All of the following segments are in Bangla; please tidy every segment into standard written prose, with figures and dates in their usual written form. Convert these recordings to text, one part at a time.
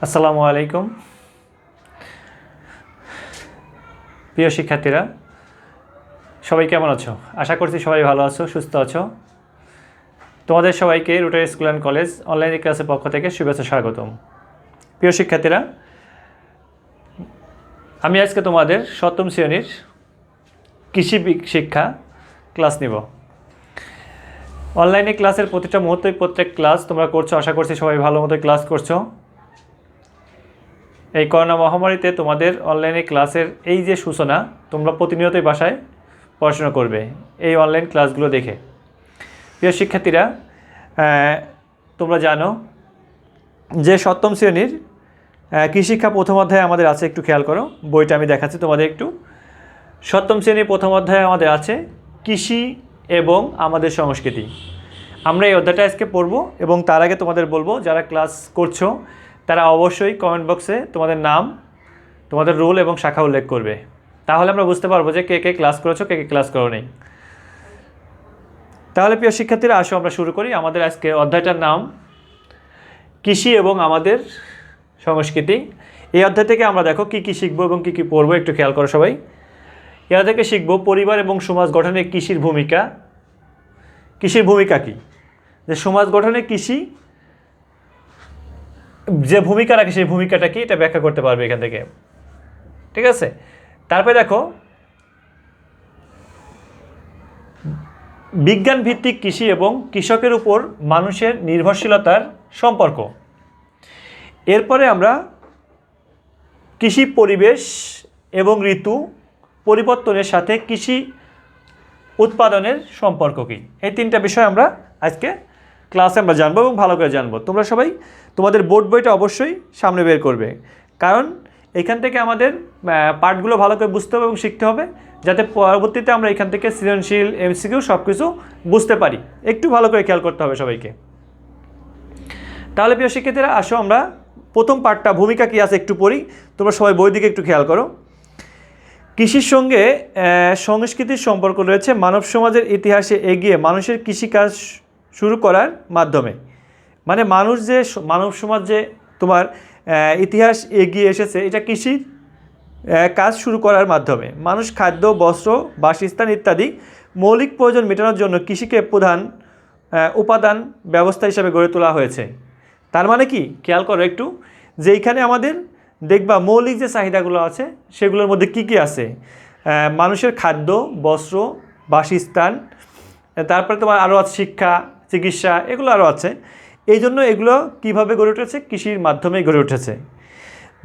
আসসালামু আলাইকুম প্রিয় শিক্ষার্থীরা, সবাই কেমন আছো? আশা করছি সবাই ভালো আছো, সুস্থ আছো। তোমাদের সবাইকে rotary school and college online ক্লাসের পক্ষ থেকে শুভেচ্ছা স্বাগতম। প্রিয় শিক্ষার্থীরা, আমি আজকে তোমাদের সপ্তম শ্রেণীর কৃষি শিক্ষা ক্লাস নিব। অনলাইনে ক্লাসের প্রতিটা মুহূর্তে প্রত্যেক ক্লাস তোমরা করছো, আশা করছি সবাই ভালো মতো ক্লাস করছো। এই করোনা মহামারীতে তোমাদের অনলাইনে ক্লাসের এই যে সূচনা, তোমরা প্রতিনিয়তই বাসায় পড়াশোনা করবে এই অনলাইন ক্লাসগুলো দেখে। প্রিয় শিক্ষার্থীরা, তোমরা জানো যে সপ্তম শ্রেণীর কৃষিশিক্ষা প্রথম অধ্যায়ে আমাদের আছে, একটু খেয়াল করো, বইটা আমি দেখাচ্ছি তোমাদের একটু। সপ্তম শ্রেণীর প্রথম অধ্যায়ে আমাদের আছে কৃষি এবং আমাদের সংস্কৃতি। আমরা এই অধ্যায়টা আজকে পড়ব এবং তার আগে তোমাদের বলবো, যারা ক্লাস করছো তারা অবশ্যই কমেন্ট বক্সে তোমাদের নাম, তোমাদের রোল এবং শাখা উল্লেখ করবে। তাহলে আমরা বুঝতে পারবো যে কে কে ক্লাস করেছো, কে কে ক্লাস করো নেই। তাহলে প্রিয় শিক্ষার্থীরা, আসো আমরা শুরু করি। আমাদের আজকে অধ্যায়টার নাম কৃষি এবং আমাদের সংস্কৃতি। এই অধ্যায় থেকে আমরা দেখো কী কী শিখবো এবং কী কী পড়বো, একটু খেয়াল করো সবাই। এর থেকে শিখবো পরিবার এবং সমাজ গঠনে কৃষির ভূমিকা। কৃষির ভূমিকা কী, যে সমাজ গঠনে কৃষি যে ভূমিকা রাখে সেই ভূমিকাটা কি, এটা ব্যাখ্যা করতে পারবে এখান থেকে, ঠিক আছে। তারপরে দেখো বিজ্ঞান ভিত্তিক কৃষি এবং কৃষকের উপর মানুষের নির্ভরশীলতার সম্পর্ক। এরপরে আমরা কৃষি পরিবেশ এবং ঋতু পরিবর্তনের সাথে কৃষি উৎপাদনের সম্পর্ক কী, এই তিনটা বিষয় আমরা আজকে ক্লাসে আমরা জানবো এবং ভালো করে জানবো। তোমরা সবাই তোমাদের বোর্ড বইটা অবশ্যই সামনে বের করবে, কারণ এখান থেকে আমাদের পার্টগুলো ভালো করে বুঝতে হবে এবং শিখতে হবে, যাতে পরবর্তীতে আমরা এখান থেকে সৃজনশীল, এমসিকিউ সব কিছু বুঝতে পারি। একটু ভালো করে খেয়াল করতে হবে সবাইকে। তাহলে প্রিয় শিক্ষার্থীরা, আসো আমরা প্রথম পার্টটা ভূমিকা কী আছে একটু পড়ি। তোমরা সবাই বই দিকে একটু খেয়াল করো। কৃষির সঙ্গে সংস্কৃতির সম্পর্ক রয়েছে মানব সমাজের ইতিহাসে এগিয়ে মানুষের কৃষিকাজ শুরু করার মাধ্যমে। মানে মানুষ যে মানব সমাজ যে তোমার ইতিহাস এগিয়ে এসেছে, এটা কৃষির কাজ শুরু করার মাধ্যমে। মানুষ খাদ্য, বস্ত্র, বাসস্থান ইত্যাদি মৌলিক প্রয়োজন মেটানোর জন্য কৃষিকে প্রধান উপাদান ব্যবস্থা হিসাবে গড়ে তোলা হয়েছে। তার মানে কি, খেয়াল করো একটু, যে এইখানে আমাদের দেখবা মৌলিক যে চাহিদাগুলো আছে সেগুলোর মধ্যে কি কি আছে। মানুষের খাদ্য, বস্ত্র, বাসস্থান, তারপরে তোমার আরও আছে শিক্ষা, চিকিৎসা, এগুলো আরও আছে। এই জন্য এগুলো কীভাবে গড়ে উঠেছে, কৃষির মাধ্যমেই গড়ে উঠেছে।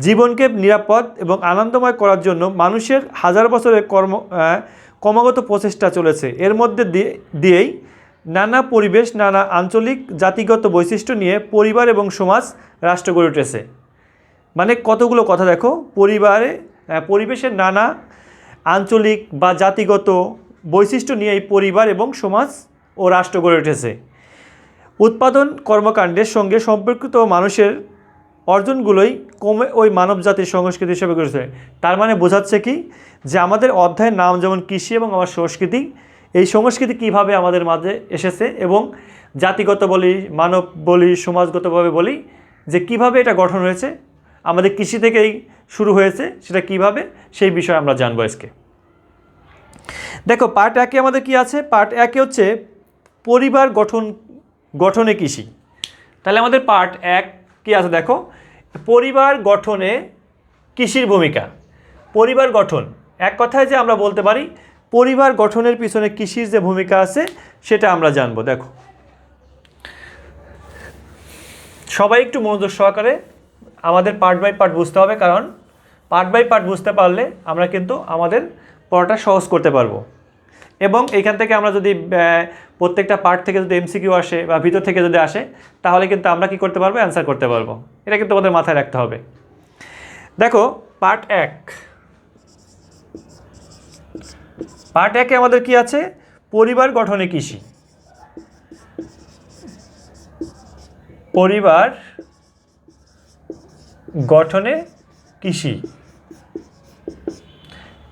জীবনকে নিরাপদ এবং আনন্দময় করার জন্য মানুষের হাজার বছরের ক্রমাগত প্রচেষ্টা চলেছে। এর মধ্যে দিয়েই নানা পরিবেশ, নানা আঞ্চলিক জাতিগত বৈশিষ্ট্য নিয়ে পরিবার এবং সমাজ, রাষ্ট্র গড়ে উঠেছে। মানে কতগুলো কথা দেখো, পরিবেশের নানা আঞ্চলিক বা জাতিগত বৈশিষ্ট্য নিয়ে এই পরিবার এবং সমাজ ও রাষ্ট্র গড়ে উঠেছে। উৎপাদন কর্মকাণ্ডের সঙ্গে সম্পর্কিত মানুষের অর্জনগুলোই কমে ওই মানবজাতির সংস্কৃতি হিসেবে গড়েছে। তার মানে বোঝাচ্ছে কি, যে আমাদের অধ্যায়ের নাম যেমন কৃষি এবং আমার সংস্কৃতি, এই সংস্কৃতি কিভাবে আমাদের মাঝে এসেছে এবং জাতিগত বলি, মানব বলি, সমাজগতভাবে বলি, যে কিভাবে এটা গঠন হয়েছে, আমাদের কৃষি থেকেই শুরু হয়েছে, সেটা কিভাবে, সেই বিষয়ে আমরা জানবো আজকে। দেখো পার্ট একে আমাদের কি আছে। পার্ট একে হচ্ছে পরিবার গঠনে কৃষি। তাহলে আমাদের পার্ট এক কি আছে দেখো, পরিবার গঠনে কৃষির ভূমিকা। পরিবার গঠন, এক কথায় যে আমরা বলতে পারি পরিবার গঠনের পিছনে কৃষির যে ভূমিকা আছে সেটা আমরা জানবো। দেখো সবাই একটু মনোযোগ সহকারে আমাদের পার্ট বাই পার্ট বুঝতে হবে, কারণ পার্ট বাই পার্ট বুঝতে পারলে আমরা কিন্তু আমাদের পড়াটা সহজ করতে পারবো। এবং এইখান থেকে আমরা যদি প্রত্যেকটা পার্ট থেকে যদি এমসিকিউ আসে বা ভিতর থেকে যদি আসে, তাহলে কিন্তু আমরা কি করতে পারবো, অ্যান্সার করতে পারবো। এটা কিন্তু আমাদের মাথায় রাখতে হবে। দেখো পার্ট এক, পার্ট একে আমাদের কি আছে, পরিবার গঠনে কৃষি। পরিবার গঠনে কৃষি।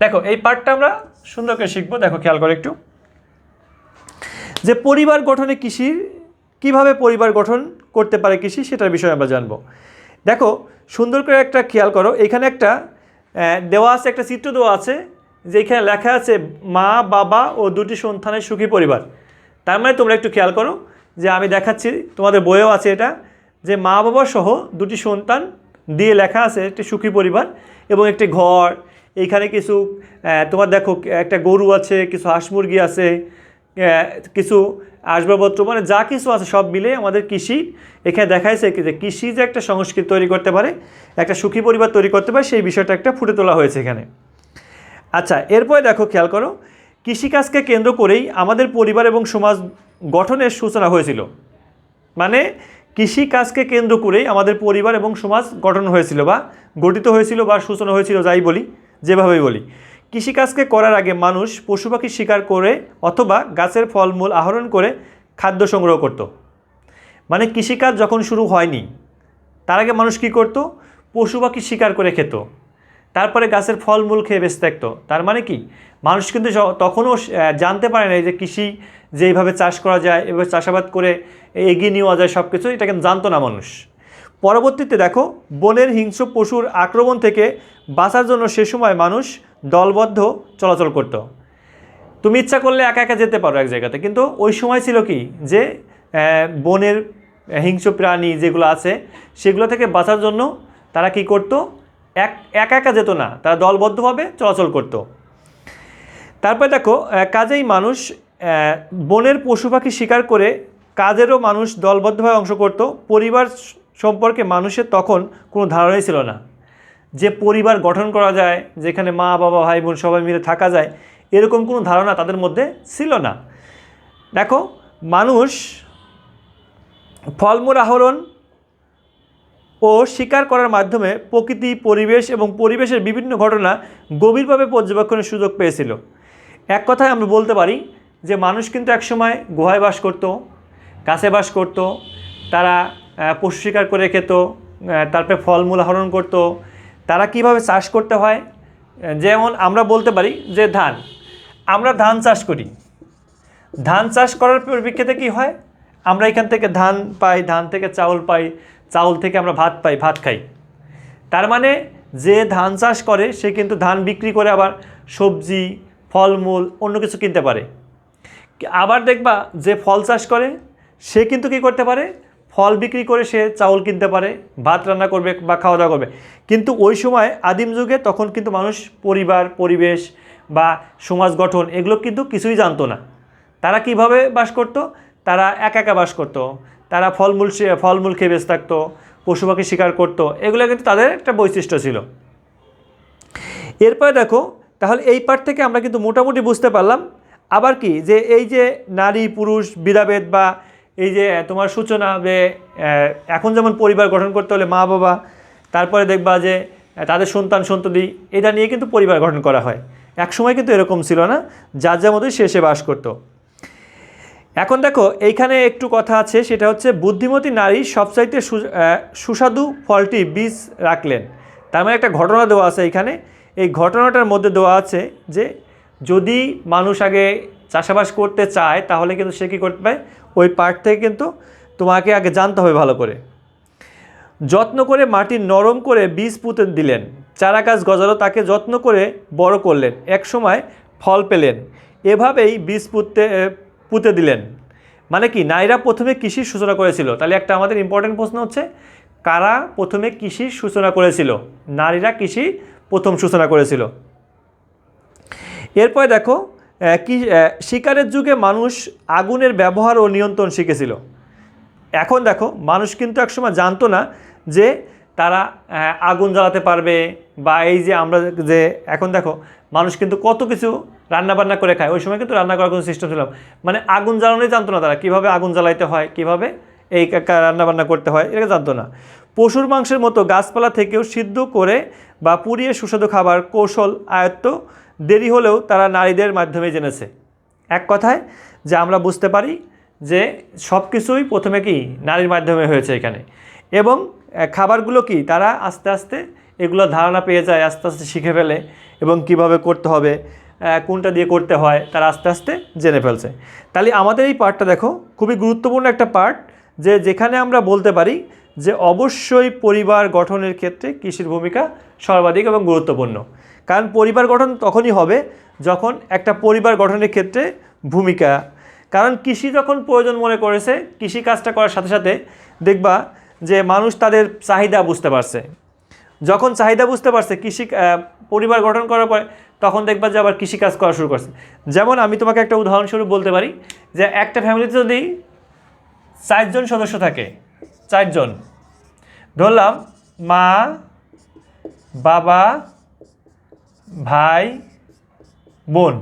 দেখো এই পার্টটা আমরা সুন্দর করে শিখবো। দেখো খেয়াল করে একটু, যে পরিবার গঠনে কৃষি, কিভাবে পরিবার গঠন করতে পারে কৃষি, সেটার বিষয়ে আমরা জানবো। দেখো সুন্দর করে একটা খেয়াল করো, এখানে একটা দেওয়া আছে, একটা চিত্র দেওয়া আছে, যেখানে লেখা আছে মা বাবা ও দুটি সন্তানের সুখী পরিবার। তার মানে তোমরা একটু খেয়াল করো যে আমি দেখাচ্ছি, তোমাদের বইয়েও আছে এটা, যে মা বাবা সহ দুটি সন্তান দিয়ে লেখা আছে একটি সুখী পরিবার এবং একটি ঘর। এইখানে কিছু তোমার দেখো একটা গরু আছে, কিছু হাঁস মুরগি আছে, কিছু আসবাবপত্র, মানে যা কিছু আছে সব মিলে আমাদের কৃষি এখানে দেখাইছে যে কৃষি যে একটা সংস্কৃতি তৈরি করতে পারে, একটা সুখী পরিবার তৈরি করতে পারে, সেই বিষয়টা একটা ফুটে তোলা হয়েছে এখানে। আচ্ছা, এরপরে দেখো খেয়াল করো, কৃষিকাজকে কেন্দ্র করেই আমাদের পরিবার এবং সমাজ গঠনের সূচনা হয়েছিল। মানে কৃষিকাজকে কেন্দ্র করেই আমাদের পরিবার এবং সমাজ গঠন হয়েছিল বা গঠিত হয়েছিল বা সূচনা হয়েছিল, যাই বলি, যেভাবেই বলি। কৃষিকাজকে করার আগে মানুষ পশু পাখি শিকার করে অথবা গাছের ফলমূল আহরণ করে খাদ্য সংগ্রহ করত। মানে কৃষিকাজ যখন শুরু হয়নি তার আগে মানুষ কী করতো? পশু পাখি শিকার করে খেত, তারপরে গাছের ফলমূল খেয়ে বেঁচে থাকতো। তার মানে কি, মানুষ কিন্তু তখনও জানতে পারে না যে কৃষি যেইভাবে চাষ করা যায়, এভাবে চাষাবাদ করে এগিয়ে নেওয়া যায় সব কিছু, এটা কিন্তু জানতো না মানুষ। পরবর্তীতে দেখো, বনের হিংস্র পশুর আক্রমণ থেকে বাঁচার জন্য সে সময় মানুষ দলবদ্ধ চলাচল করত। তুমি ইচ্ছা করলে একা একা যেতে পারো এক জায়গাতে, কিন্তু ওই সময় ছিল কি যে বনের হিংস্র প্রাণী যেগুলো আছে সেগুলো থেকে বাঁচার জন্য তারা কি করত? একা একা যেত না, তারা দলবদ্ধভাবে চলাচল করত। তারপরে দেখো, কাজেই মানুষ বনের পশু পাখি শিকার করে কাজেরও মানুষ দলবদ্ধভাবে অংশ করত। পরিবার সম্পর্কে মানুষের তখন কোনো ধারণাই ছিল না যে পরিবার গঠন করা যায়, যেখানে মা বাবা ভাই বোন সবাই মিলে থাকা যায়, এরকম কোনো ধারণা তাদের মধ্যে ছিল না। দেখো, মানুষ ফলমূল আহরণ ও শিকার করার মাধ্যমে প্রকৃতি, পরিবেশ এবং পরিবেশের বিভিন্ন ঘটনা গভীরভাবে পর্যবেক্ষণের সুযোগ পেয়েছিল। এক কথায় আমরা বলতে পারি যে মানুষ কিন্তু একসময় গুহায় বাস করত, গাছে বাস করত, তারা পশু শিকার করে খেত, তারপরে ফলমূল আহরণ করত। তারা কিভাবে চাষ করতে হয়, যেমন আমরা বলতে পারি যে আমরা ধান চাষ করি। ধান চাষ করার পরিপ্রেক্ষিতে কী হয়? আমরা এখান থেকে ধান পাই, ধান থেকে চাউল পাই, চাউল থেকে আমরা ভাত পাই, ভাত খাই। তার মানে যে ধান চাষ করে সে কিন্তু ধান বিক্রি করে আবার সবজি, ফলমূল, অন্য কিছু কিনতে পারে। আবার দেখবা যে ফল চাষ করে সে কিন্তু কী করতে পারে? ফল বিক্রি করে সে চাউল কিনতে পারে, ভাত রান্না করবে বা খাওয়া দাওয়া করবে। কিন্তু ওই সময় আদিম যুগে তখন কিন্তু মানুষ পরিবার, পরিবেশ বা সমাজ গঠন এগুলো কিন্তু কিছুই জানতো না। তারা কিভাবে বাস করত? তারা একা একা বাস করত, তারা ফলমূল খেয়ে বেঁচে থাকতো, পশু পাখি শিকার করতো। এগুলো কিন্তু তাদের একটা বৈশিষ্ট্য ছিল। এরপরে দেখো, তাহলে এই পার্ট থেকে আমরা কিন্তু মোটামুটি বুঝতে পারলাম আবার কি, যে এই যে নারী পুরুষ ভেদাভেদ বা এই যে তোমার সূচনা, যে এখন যেমন পরিবার গঠন করতে হলে মা বাবা, তারপরে দেখবা যে তাদের সন্তান সন্ততি, এটা নিয়ে কিন্তু পরিবার গঠন করা হয়। এক সময় কিন্তু এরকম ছিল না, যার যার মতোই সে বাস করতো। এখন দেখো, এইখানে একটু কথা আছে, সেটা হচ্ছে বুদ্ধিমতী নারী সবচাইতে সুস্বাদু ফলটি বীজ রাখলেন। তার মানে একটা ঘটনা দেওয়া আছে এইখানে। এই ঘটনাটার মধ্যে দেওয়া আছে যে যদি মানুষ আগে চাষাবাস করতে চায় তাহলে কিন্তু সে কী করতে পারে? ওই পার্ট থেকে কিন্তু তোমাকে আগে জানতে হবে ভালো করে। যত্ন করে মাটি নরম করে বীজ পুঁতে দিলেন, চারা গাছ গজালো, তাকে যত্ন করে বড় করলেন, এক সময় ফল পেলেন, এভাবেই বীজ পুঁতে দিলেন। মানে কি, নারীরা প্রথমে কৃষির সূচনা করেছিল। তাহলে একটা আমাদের ইম্পর্টেন্ট প্রশ্ন হচ্ছে, কারা প্রথমে কৃষির সূচনা করেছিল? নারীরা কৃষি প্রথম সূচনা করেছিল। এরপরে দেখো, শিকারের যুগে মানুষ আগুনের ব্যবহার ও নিয়ন্ত্রণ শিখেছিল। এখন দেখো, মানুষ কিন্তু একসময় জানতো না যে তারা আগুন জ্বালাতে পারবে, বা এই যে আমরা যে এখন দেখো মানুষ কিন্তু কত কিছু রান্নাবান্না করে খায়, ওই সময় কিন্তু রান্না করার কোনো সিস্টেম ছিল, মানে আগুন জ্বালানোই জানতো না তারা, কীভাবে আগুন জ্বালাইতে হয়, কীভাবে এই রান্নাবান্না করতে হয়, এটা জানতো না। পশুর মাংসের মতো গাছপালা থেকেও সিদ্ধ করে বা পুড়িয়ে সুস্বাদু খাবার কৌশল আয়ত্ত দেরি হলেও তারা নারীদের মাধ্যমে জেনেছে। এক কথায় যে আমরা বুঝতে পারি যে সব কিছুই প্রথমে কি নারীর মাধ্যমে হয়েছে এখানে, এবং খাবারগুলো কি তারা আস্তে আস্তে এগুলো ধারণা পেয়ে যায়, আস্তে আস্তে শিখে ফেলে, এবং কিভাবে করতে হবে, কোনটা দিয়ে করতে হয়, তারা আস্তে আস্তে জেনে ফেলছে। তাহলে আমাদের এই পার্টটা দেখো খুবই গুরুত্বপূর্ণ একটা পার্ট, যেখানে আমরা বলতে পারি যে অবশ্যই পরিবার গঠনের ক্ষেত্রে কৃষির ভূমিকা সর্বাধিক এবং গুরুত্বপূর্ণ। কারণ পরিবার গঠন তখনই হবে যখন একটা পরিবার গঠনের ক্ষেত্রে ভূমিকা, কারণ কৃষি যখন প্রয়োজন মনে করেছে, কৃষি কাজটা করার সাথে সাথে দেখবা যে মানুষ তাদের চাহিদা বুঝতে পারছে। যখন চাহিদা বুঝতে পারছে কৃষি পরিবার গঠন করার পরে, তখন দেখবা যে আবার কৃষিকাজ করা শুরু করছে। যেমন আমি তোমাকে একটা উদাহরণস্বরূপ বলতে পারি যে একটা ফ্যামিলিতে যদি 4 জন সদস্য থাকে, 4 জন ধরলাম, মা, বাবা, ভাই, বোন।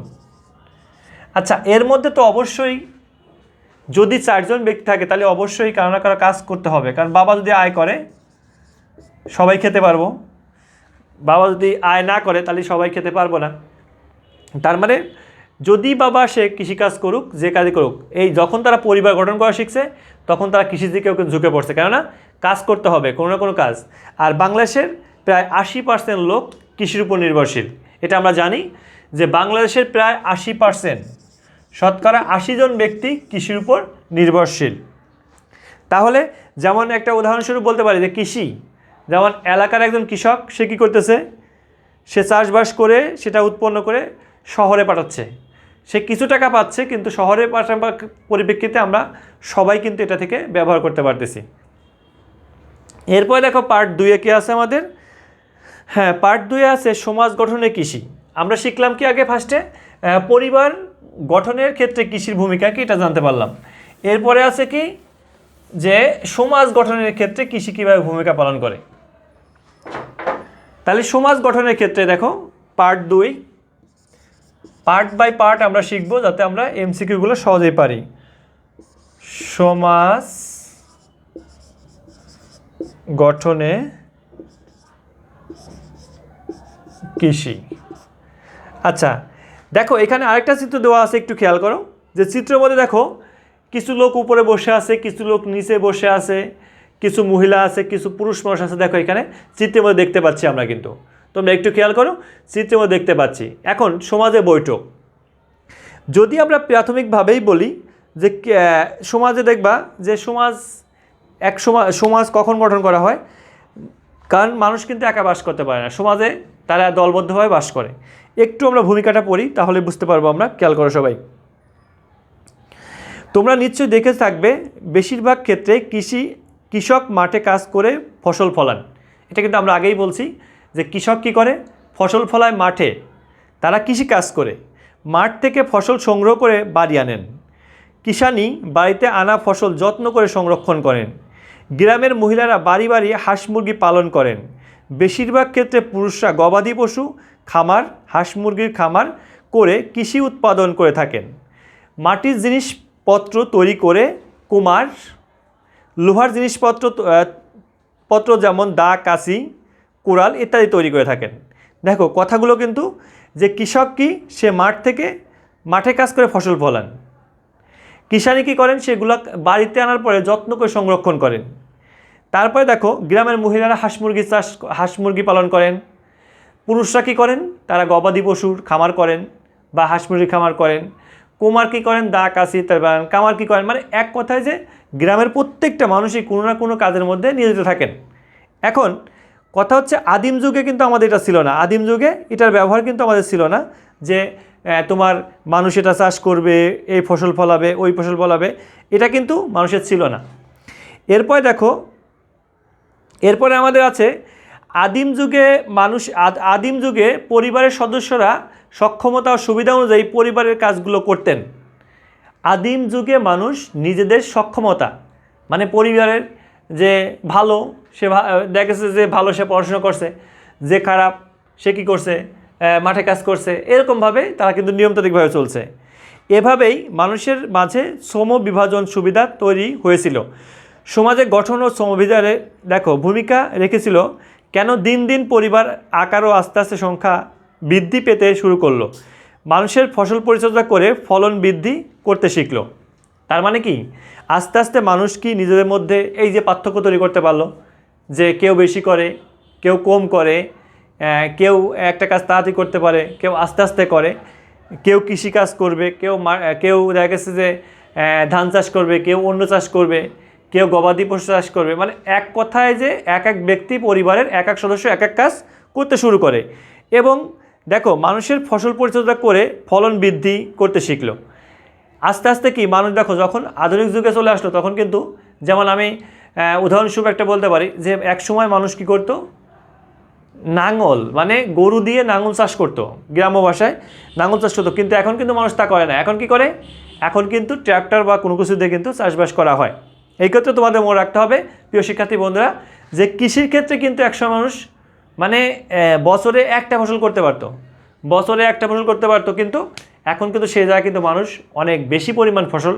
আচ্ছা, এর মধ্যে তো অবশ্যই যদি 4 জন ব্যক্তি থাকে তাহলে অবশ্যই কারো না কারো কাজ করতে হবে, কারণ বাবা যদি আয় করে সবাই খেতে পারবো, বাবা যদি আয় না করে তাহলে সবাই খেতে পারবো না। তার মানে যদি বাবা সে কৃষিকাজ করুক, যে কাজই করুক, এই যখন তারা পরিবার গঠন করা শিখছে তখন তারা কৃষির দিকেও ঝুঁকে পড়ছে, কেননা কাজ করতে হবে কোনো না কোনো কাজ। আর বাংলাদেশের প্রায় 80% লোক কৃষির উপর নির্ভরশীল। এটা আমরা জানি যে বাংলাদেশের প্রায় 80%, শতকরা 80 জন ব্যক্তি কৃষির উপর নির্ভরশীল। তাহলে যেমন একটা উদাহরণস্বরূপ বলতে পারি যে কৃষি, যেমন এলাকার একজন কৃষক, সে কী করতেছে, সে চাষবাস করে সেটা উৎপন্ন করে শহরে পাঠাচ্ছে, সে কিছু টাকা পাচ্ছে, কিন্তু শহরে পাঠানোর পরিপ্রেক্ষিতে আমরা সবাই কিন্তু এটা থেকে ব্যবহার করতে পারতেছি। এরপরে দেখো পার্ট 2-এ কী আছে আমাদের? হ্যাঁ, পার্ট 2-এ আছে সমাজ গঠনে কৃষি। আমরা শিখলাম কি আগে ফার্স্টে পরিবার গঠনের ক্ষেত্রে কৃষির ভূমিকা কি, এটা জানতে পারলাম। এরপরে আছে কি যে সমাজ গঠনের ক্ষেত্রে কৃষি কীভাবে ভূমিকা পালন করে। তাহলে সমাজ গঠনের ক্ষেত্রে দেখো পার্ট 2, পার্ট বাই পার্ট আমরা শিখব যাতে আমরা এমসিকিউগুলো সহজেই পারি। সমাজ গঠনে কৃষি। আচ্ছা দেখো, এখানে আরেকটা চিত্র দেওয়া আছে, একটু খেয়াল করো যে চিত্রের মধ্যে দেখো কিছু লোক উপরে বসে আছে, কিছু লোক নিচে বসে আছে, কিছু মহিলা আছে, কিছু পুরুষ মানুষ আছে। দেখো এখানে চিত্রের মধ্যে দেখতে পাচ্ছি আমরা, কিন্তু তোমরা একটু খেয়াল করো, চিত্রের মধ্যে দেখতে পাচ্ছি। এখন সমাজে বৈঠক, যদি আমরা প্রাথমিকভাবেই বলি যে সমাজে দেখবা যে সমাজ কখন গঠন করা হয়, কারণ মানুষ কিন্তু একা বাস করতে পারে না, সমাজে তারা দলবদ্ধভাবে বাস করে। একটু আমরা ভূমিকাটা পড়ি তাহলে বুঝতে পারবো আমরা, খেয়াল করো সবাই। তোমরা নিশ্চয়ই দেখে থাকবে বেশিরভাগ ক্ষেত্রে কৃষক মাঠে কাজ করে ফসল ফলান। এটা কিন্তু আমরা আগেই বলছি যে কৃষক কী করে, ফসল ফলায় মাঠে, তারা কৃষি কাজ করে মাঠ থেকে ফসল সংগ্রহ করে বাড়ি আনেন। কিষানি বাড়িতে আনা ফসল যত্ন করে সংরক্ষণ করেন। গ্রামের মহিলারা বাড়ি বাড়ি হাঁস মুরগি পালন করেন। বেশিরভাগ ক্ষেত্রে পুরুষরা গবাদি পশু খামার, হাঁস মুরগির খামার করে কৃষি উৎপাদন করে থাকেন। মাটির জিনিসপত্র তৈরি করে কুমার, লোহার জিনিসপত্র যেমন দা, কাঁচি, কুড়াল ইত্যাদি তৈরি করে থাকেন। দেখো কথাগুলো কিন্তু যে কৃষক কি, সে মাঠে কাজ করে ফসল ফলান। কিষানি কী করেন, সেগুলো বাড়িতে আনার পরে যত্ন করে সংরক্ষণ করেন। তারপরে দেখো গ্রামের মহিলারা হাঁস মুরগি পালন করেন। পুরুষরা কী করেন, তারা গবাদি পশুর খামার করেন বা হাঁস মুরগির খামার করেন। কুমার কী করেন, দা, কাঁচি, তারপর কামার কী করেন, মানে এক কথায় যে গ্রামের প্রত্যেকটা মানুষই কোনো না কোনো কাজের মধ্যে নিয়োজিত থাকেন। এখন কথা হচ্ছে আদিম যুগে কিন্তু আমাদের এটা ছিল না, আদিম যুগে এটার ব্যবহার কিন্তু আমাদের ছিল না যে তোমার মানুষ এটা চাষ করবে, এই ফসল ফলাবে, ওই ফসল ফলাবে, এটা কিন্তু মানুষের ছিল না। এরপরে আমাদের আছে আদিম যুগে পরিবারের সদস্যরা সক্ষমতা ও সুবিধা অনুযায়ী পরিবারের কাজগুলো করতেন। আদিম যুগে মানুষ নিজেদের সক্ষমতা, মানে পরিবারের যে ভালো সে দেখেছে, যে ভালো সে পড়াশোনা করছে, যে খারাপ সে কী করছে, মাঠে কাজ করছে, এরকমভাবে তারা কিন্তু নিয়মতান্ত্রিকভাবে চলছে। এভাবেই মানুষের মাঝে শ্রম বিভাজন সুবিধা তৈরি হয়েছিল। সমাজে গঠন ও শ্রমবিধানে দেখো ভূমিকা রেখেছিল। কেন দিন দিন পরিবার আকার ও আস্তে আস্তে সংখ্যা বৃদ্ধি পেতে শুরু করলো। মানুষের ফসল পরিচর্যা করে ফলন বৃদ্ধি করতে শিখলো। তার মানে কি, আস্তে আস্তে মানুষ কি নিজেদের মধ্যে এই যে পার্থক্য তৈরি করতে পারলো, যে কেউ বেশি করে, কেউ কম করে, কেউ একটা কাজ তাড়াতাড়ি করতে পারে, কেউ আস্তে আস্তে করে, কেউ কৃষিকাজ করবে, কেউ দেখা গেছে যে ধান চাষ করবে, কেউ অন্য চাষ করবে, কেউ গবাদি পশু চাষ করবে, মানে এক কথায় যে এক এক ব্যক্তি পরিবারের এক এক সদস্য এক এক কাজ করতে শুরু করে। এবং দেখো মানুষের ফসল পরিচর্যা করে ফলন বৃদ্ধি করতে শিখলো। আস্তে আস্তে কি মানুষ দেখো যখন আধুনিক যুগে চলে আসলো তখন কিন্তু, যেমন আমি উদাহরণস্বরূপ একটা বলতে পারি যে এক সময় মানুষ কি করতো, নাঙল মানে গরু দিয়ে নাঙল চাষ করতো, গ্রাম্য ভাষায় নাঙল চাষ করতো। কিন্তু এখন কিন্তু মানুষ তা করে না। এখন কি করে, এখন কিন্তু ট্র্যাক্টর বা কোনো কিছু দিয়ে কিন্তু চাষবাস করা হয়। এই ক্ষেত্রে তোমাদের মনে রাখতে হবে প্রিয় শিক্ষার্থী বন্ধুরা, যে কৃষির ক্ষেত্রে কিন্তু একসময় মানুষ মানে বছরে একটা ফসল করতে পারতো, কিন্তু এখন কিন্তু সেই জায়গায় কিন্তু মানুষ অনেক বেশি পরিমাণ ফসল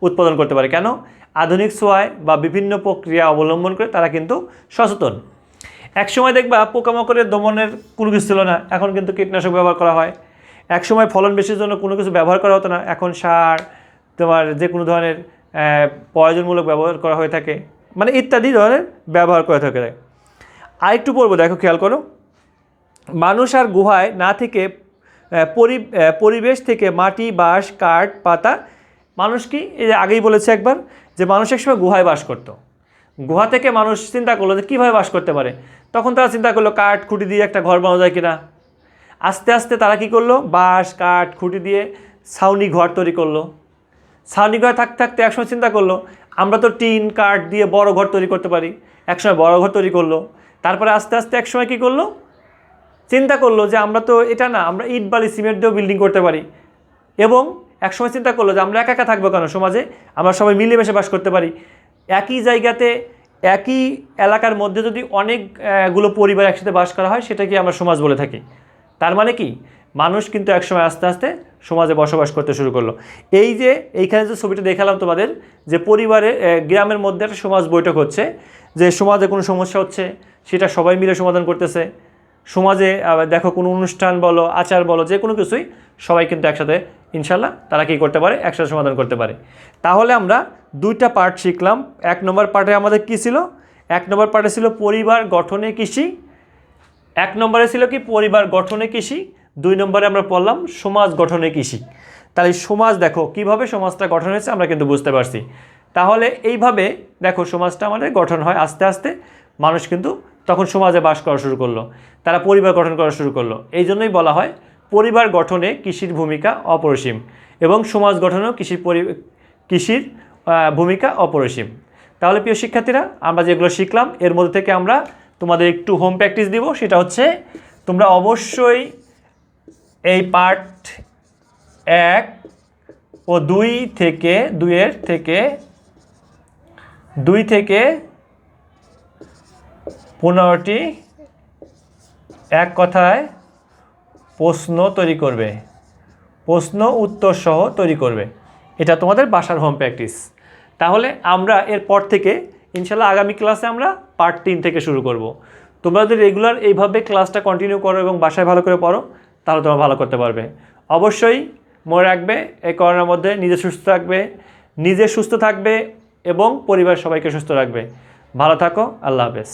উৎপাদন করতে পারে। কেন? আধুনিক ছোঁয়ায় বা বিভিন্ন প্রক্রিয়া অবলম্বন করে তারা কিন্তু সচেতন। এক সময় দেখবা পোকামাকড়ের দমনের কোনো কিছু ছিল না, এখন কিন্তু কীটনাশক ব্যবহার করা হয়। এক সময় ফলন বেশির জন্য কোনো কিছু ব্যবহার করা হতো না, এখন সার তোমার যে কোনো ধরনের প্রয়োজনমূলক ব্যবহার করা হয়ে থাকে, মানে ইত্যাদি ধরনের ব্যবহার করে থাকে। আরেকটু পড়বো, দেখো খেয়াল করো, মানুষ আর গুহায় না থেকে পরিবেশ থেকে মাটি, বাঁশ, কাঠ, পাতা, মানুষ কি এই আগেই বলেছে একবার যে মানুষ একসময় গুহায় বাস করতো। গুহা থেকে মানুষ চিন্তা করলো যে কীভাবে বাস করতে পারে, তখন তারা চিন্তা করলো কাঠ খুঁটি দিয়ে একটা ঘর বানানো যায় কিনা। আস্তে আস্তে তারা কী করলো, বাঁশ কাঠ খুঁটি দিয়ে ছাউনি ঘর তৈরি করলো। ছাউনি ঘরে থাকতে থাকতে একসময় চিন্তা করলো আমরা তো টিন কাঠ দিয়ে বড় ঘর তৈরি করতে পারি, একসময় বড় ঘর তৈরি করলো। তারপরে আস্তে আস্তে একসময় কী করলো, চিন্তা করলো যে আমরা তো এটা না, আমরা ইট বালি সিমেন্ট দিয়েও বিল্ডিং করতে পারি। এবং একসময় চিন্তা করলো যে আমরা একা একা থাকবো কেন, সমাজে আমরা সবাই মিলেমিশে বাস করতে পারি। একই জায়গাতে একই এলাকার মধ্যে যদি অনেকগুলো পরিবার একসাথে বাস করা হয় সেটাকে আমরা সমাজ বলে থাকি। তার মানে কি, মানুষ কিন্তু একসময় আস্তে আস্তে সমাজে বসবাস করতে শুরু করলো। এই যে এইখানে যে ছবিটা দেখালাম তোমাদের, যে পরিবারে গ্রামের মধ্যে একটা সমাজ বৈঠক হচ্ছে, যে সমাজে কোনো সমস্যা হচ্ছে সেটা সবাই মিলে সমাধান করতেছে। সমাজে দেখো কোনো অনুষ্ঠান বলো, আচার বলো, যে কোনো কিছুই সবাই কিন্তু একসাথে ইনশাল্লাহ তারা কী করতে পারে, একসাথে সমাধান করতে পারে। তাহলে আমরা দুইটা পার্ট শিখলাম। এক নম্বর পার্টে আমাদের কী ছিল, এক নম্বর পার্টে ছিল পরিবার গঠনে কৃষি, এক নম্বরে ছিল কি পরিবার গঠনে কৃষি, দুই নম্বরে আমরা পড়লাম সমাজ গঠনে কৃষি। তাহলে সমাজ দেখো কিভাবে সমাজটা গঠন হয়েছে আমরা কিন্তু বুঝতে পারছি। তাহলে এইভাবে দেখো সমাজটা আমাদের গঠন হয় আস্তে আস্তে। মানুষ কিন্তু তখন সমাজে বাস করা শুরু করলো, তারা পরিবার গঠন করা শুরু করলো। এই জন্যই বলা হয় পরিবার গঠনে কৃষির ভূমিকা অপরিসীম এবং সমাজ গঠনেও কৃষির ভূমিকা অপরিসীম। তাহলে প্রিয় শিক্ষার্থীরা, আমরা যেগুলো শিখলাম এর মধ্যে থেকে আমরা তোমাদের একটু হোম প্র্যাকটিস দিব। সেটা হচ্ছে তোমরা অবশ্যই এই পার্ট 1 ও 2 থেকে 15টি এক কথায় প্রশ্ন তৈরি করবে, প্রশ্ন উত্তর সহ তৈরি করবে। এটা তোমাদের বাসার হোম প্র্যাকটিস। তাহলে আমরা এরপর থেকে ইনশাল্লাহ আগামী ক্লাসে আমরা পার্ট 3 থেকে শুরু করব। তোমরা যদি রেগুলার এইভাবে ক্লাসটা কন্টিনিউ করো এবং বাসায় ভালো করে পড়ো তাহলে তোমরা ভালো করতে পারবে। অবশ্যই মনে রাখবে এই করোনার মধ্যে নিজে সুস্থ থাকবে এবং পরিবার সবাইকে সুস্থ রাখবে। ভালো থাকো, আল্লাহ হাফেজ।